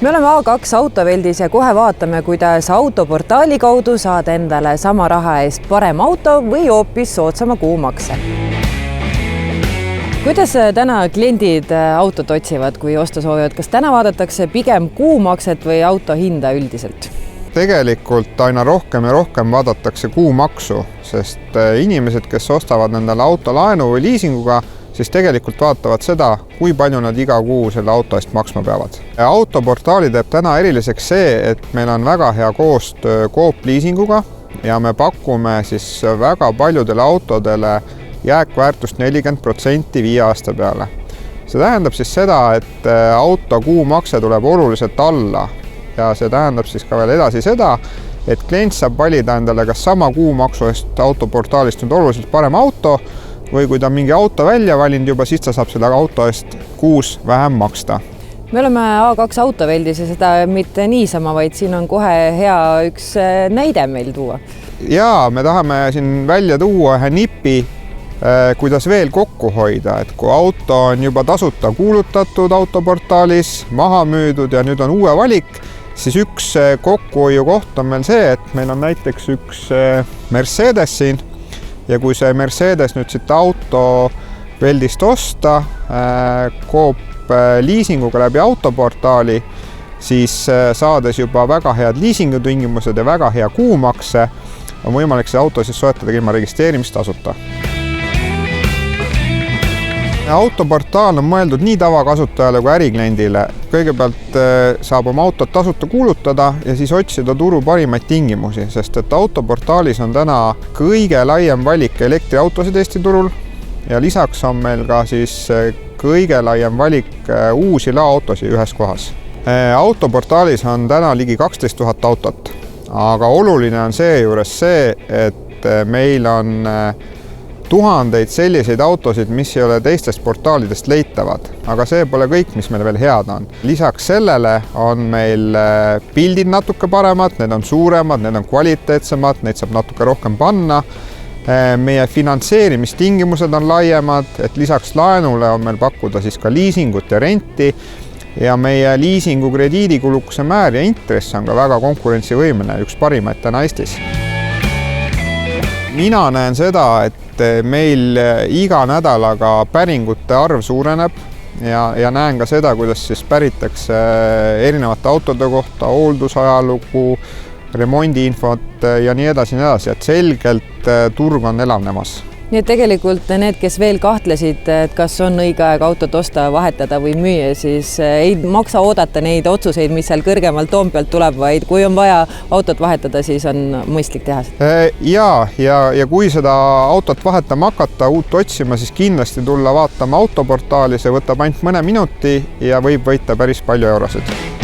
Me oleme A2 autoveldis ja kohe vaatame, kuidas autoportaali kaudu saad endale sama raha eest parem auto või hoopis soodsama kuumakse. Kuidas täna kliendid autot otsivad, kui osta soovivad? Kas täna vaadatakse pigem kuumakset või auto hinda üldiselt? Tegelikult aina rohkem ja rohkem vaadatakse kuumaksu, sest inimesed, kes ostavad endale auto laenu või liisinguga, siis tegelikult vaatavad seda, kui palju nad iga kuu selle auto eest maksma peavad. Autoportaali teeb täna eriliseks see, et meil on väga hea koostöö Coop liisinguga ja me pakume siis väga paljudele autodele jääkväärtust 40% 5 aasta peale. See tähendab siis seda, et auto kuumakse tuleb oluliselt alla ja see tähendab siis ka veel edasi seda, et klient saab valida endale kas sama kuumaksu eest autoportaalist nüüd oluliselt parem auto või kui ta mingi auto välja valinud juba, siis ta saab selle auto eest kuus vähem maksta. Me oleme A2 autoveldis ja seda mitte niisama, vaid siin on kohe hea üks näide meil tuua. Jaa, me tahame siin välja tuua ühe nipi, kuidas veel kokku hoida, et kui auto on juba tasuta kuulutatud autoportaalis, maha müüdud ja nüüd on uue valik, siis üks kokkuhoiu koht on meil see, et meil on näiteks üks Mercedes siin ja kui see Mercedes nüüd siit auto veldist osta Coop liisinguga läbi autoportaali, siis saades juba väga head liisingutingimused ja väga hea kuumakse, on võimalik see auto siis soetada ilma registreerimistasuta. Autoportaal on mõeldud nii tavakasutajale kui ärikliendile. Kõigepealt saab oma autot tasuta kuulutada ja siis otsida turu parimaid tingimusi, sest et autoportaalis on täna kõige laiem valik elektriautosid Eesti turul ja lisaks on meil ka siis kõige laiem valik uusi laoautosid ühes kohas. Autoportaalis on täna ligi 12 000 autot, aga oluline on seejuures see, et meil on tuhandeid selliseid autosid, mis ei ole teistest portaalidest leitavad, aga see pole kõik, mis meil veel head on. Lisaks sellele on meil pildid natuke paremad, need on suuremad, need on kvaliteetsemad, neid saab natuke rohkem panna. Meie finantseerimistingimused on laiemad, et lisaks laenule on meil pakkuda siis ka liisingut ja renti ja meie liisingu krediidikulukuse määr ja intress on ka väga konkurentsivõimeline, üks parimaid täna Eestis. Mina näen seda, et meil iga nädalaga päringute arv suureneb ja näen ka seda, kuidas siis päritakse erinevate autode kohta, hooldusajalugu, remondiinfot ja nii edasi, et selgelt turg on elavnemas. Nii et tegelikult need, kes veel kahtlesid, et kas on õige aeg autot osta, vahetada või müüa, siis ei maksa oodata neid otsuseid, mis seal kõrgemalt Toompealt tuleb, vaid kui on vaja autot vahetada, siis on mõistlik teha seda. Ja kui seda autot vahetama hakata, uut otsima, siis kindlasti tulla vaatama autoportaali, see võtab ainult mõne minuti ja võib võita päris palju eurosid.